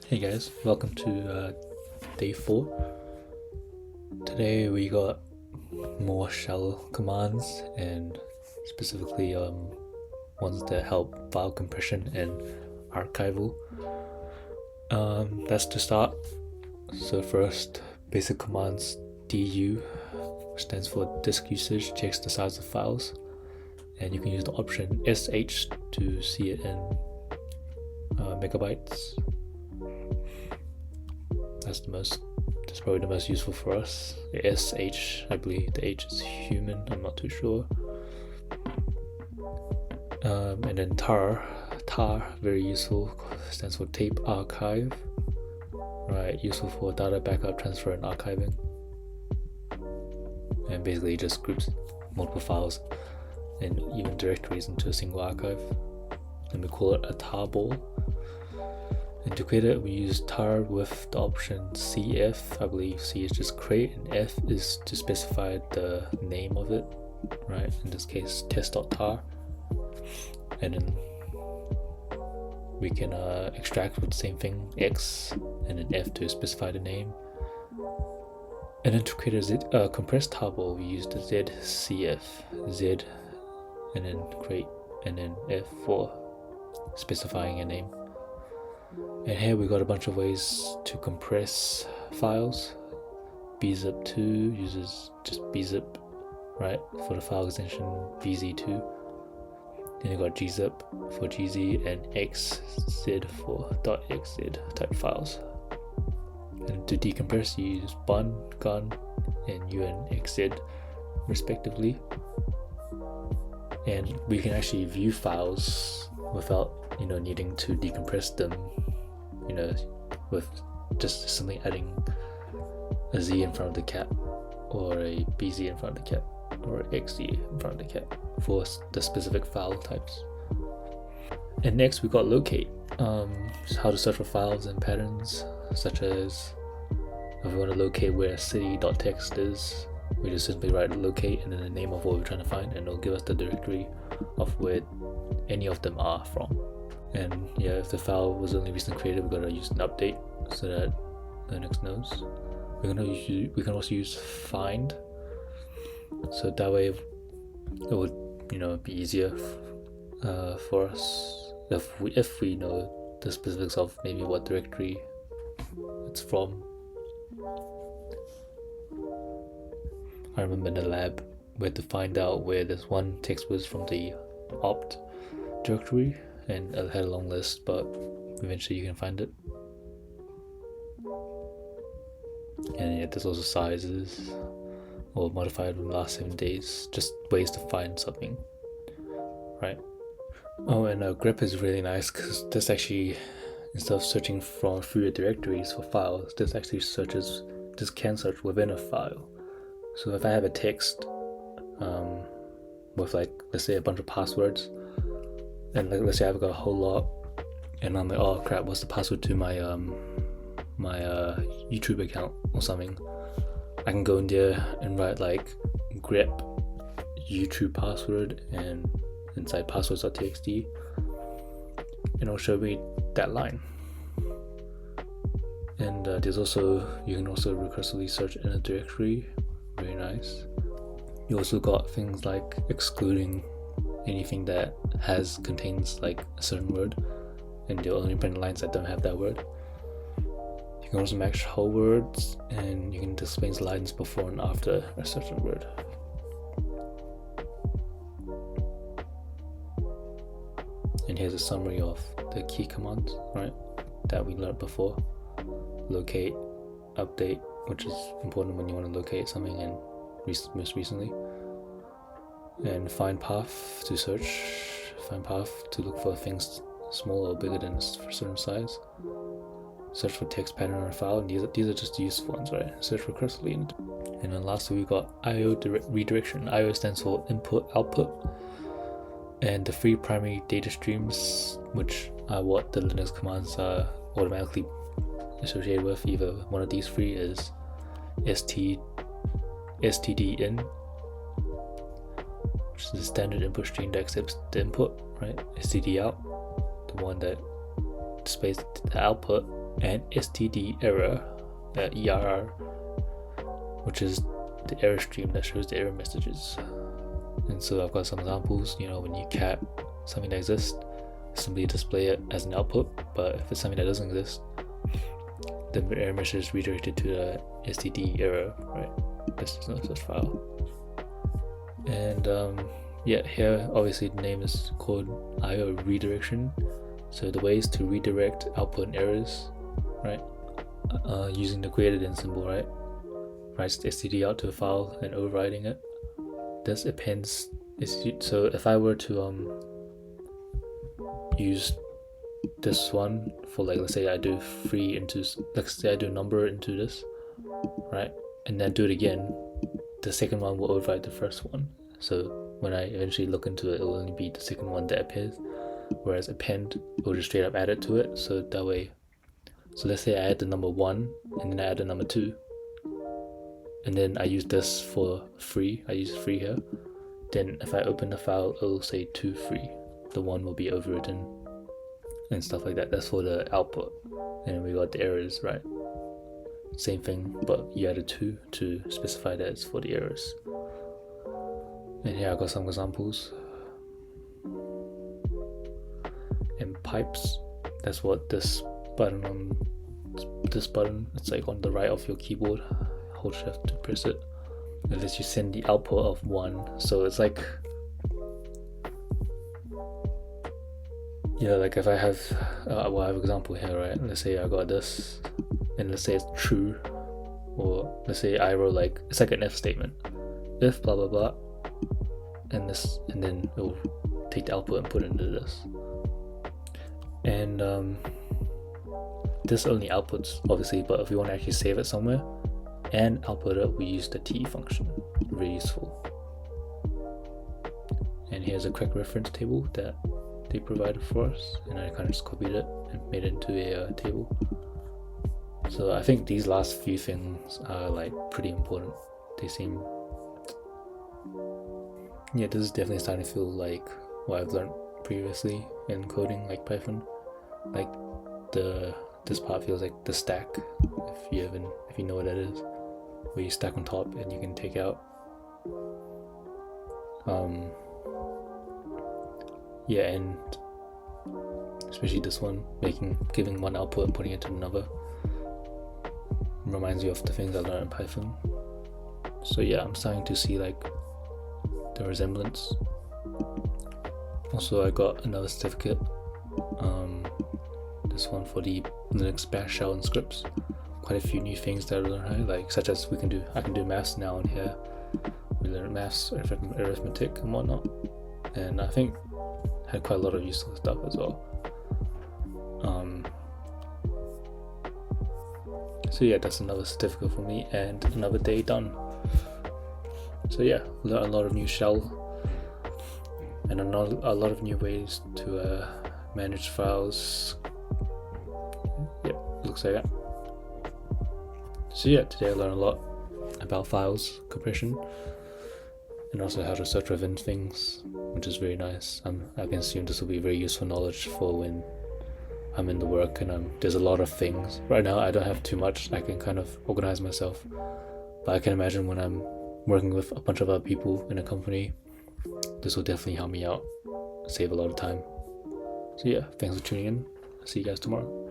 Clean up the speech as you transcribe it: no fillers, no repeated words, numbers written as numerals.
Hey guys, welcome to day 4. Today we got more shell commands and specifically ones that help file compression and archival. That's to start. So first, basic commands. du stands for disk usage, checks the size of files, and you can use the option sh to see it in megabytes. That's probably the most useful for us. The sh, I believe the h is human, I'm not too sure. And then tar, very useful, stands for tape archive. Right, useful for data backup, transfer, and archiving. And basically it just groups multiple files and even directories into a single archive. And we call it a tarball. And to create it, we use tar with the option cf. I believe C is just create and F is to specify the name of it, right? In this case, test.tar. And then we can extract with the same thing, X, and then F to specify the name. And then to create a compressed tarball, we use the ZCF, Z, and then create, and then F for specifying a name. And here we got a bunch of ways to compress files. bzip2 uses just bzip, right, for the file extension bz2. Then you got gzip for gz and xz for .xz type files. And to decompress, you use bun, gun, and unxz respectively. And we can actually view files without needing to decompress them, with just simply adding a z in front of the cap, or a bz in front of the cap, or xz in front of the cap for the specific file types. And next we got locate, how to search for files and patterns, such as if we want to locate where city.txt is, we just simply write locate and then the name of what we're trying to find, and it'll give us the directory of where any of them are from. And yeah, if the file was only recently created, we're gonna use an update so that Linux knows. We can also use find, so that way it would be easier for us if we know the specifics of maybe what directory it's from. I remember in the lab we had to find out where this one text was from the opt directory, and it had a long list, but eventually you can find it. And yeah, there's also sizes, or modified in the last 7 days, just ways to find something, right? Oh, and grep is really nice because this actually, instead of searching through your directories for files, this actually can search within a file. So if I have a text with, like, let's say a bunch of passwords, and let's say I've got a whole lot, and I'm like, oh crap, what's the password to my YouTube account or something, I can go in there and write like grep YouTube password and inside passwords.txt, and it'll show me that line. And you can also recursively search in a directory, very nice. You also got things like excluding anything that contains like a certain word, and they'll only print lines that don't have that word. You can also match whole words, and you can display lines before and after a certain word. And here's a summary of the key commands, right, that we learned before. Locate, update, which is important when you want to locate something, and most recently. And find path to search, find path to look for things smaller or bigger than a certain size. Search for text pattern or file, and these are just the useful ones, right? Search recursively. And then lastly we got IO redirection. IO stands for input, output, and the 3 primary data streams, which are what the Linux commands are automatically associated with. Either one of these 3 is std in, which is the standard input stream that accepts the input, right? std out, the one that displays the output, and std error, ERR, which is the error stream that shows the error messages. And so I've got some examples. When you cap something that exists, simply display it as an output, but if it's something that doesn't exist, the error message is redirected to the std error, right? This is no such file. And here obviously the name is called IO redirection. So the ways to redirect output and errors, right? Using the greater than symbol, right? Writes the std out to a file and overriding it. This appends. So if I were to use this one for, like, let's say I do let's say I do a number into this, right, and then do it again, the second one will override the first one. So when I eventually look into it, it will only be the second one that appears, whereas append will just straight up add it to it. So that way, so let's say I add the number 1 and then I add the number 2, and then I use this for free. I use free here. Then if I open the file, it will say 2 free. The 1 will be overwritten and stuff like that. That's for the output. And then we got the errors, right? Same thing, but you added 2 to specify that it's for the errors. And here I got some examples. And pipes, that's what this button, it's like on the right of your keyboard. Hold shift to press it. It lets you send the output of 1. So it's like, like if I have, I have an example here, right? Let's say I got this, and let's say it's true, or let's say I wrote like, it's like an if statement, if blah blah blah, and this, and then it will take the output and put it into this. And this only outputs, obviously, but if we want to actually save it somewhere and output it, we use the T function. Really useful. And here's a quick reference table that they provided for us, and I kind of just copied it and made it into a table. So I think these last few things are like pretty important. They seem, this is definitely starting to feel like what I've learned previously in coding, like Python. Like this part feels like the stack, if you know what that is, where you stack on top and you can take out. And especially this one, giving one output and putting it to another, reminds you of the things I learned in Python. So I'm starting to see like the resemblance. Also, I got another certificate, this one for the Linux bash shell and scripts. Quite a few new things that I learned, like such as I can do maths now in here. We learned maths, arithmetic and whatnot, and I think had quite a lot of useful stuff as well. So that's another certificate for me and another day done. So learned a lot of new shell and a lot of new ways to manage files. Looks like that. So today I learned a lot about files compression and also how to search within things, which is very nice. I can assume this will be very useful knowledge for when I'm in the work and there's a lot of things. Right now I don't have too much, I can kind of organize myself, but I can imagine when I'm working with a bunch of other people in a company, this will definitely help me out, save a lot of time. So thanks for tuning in. I'll see you guys tomorrow.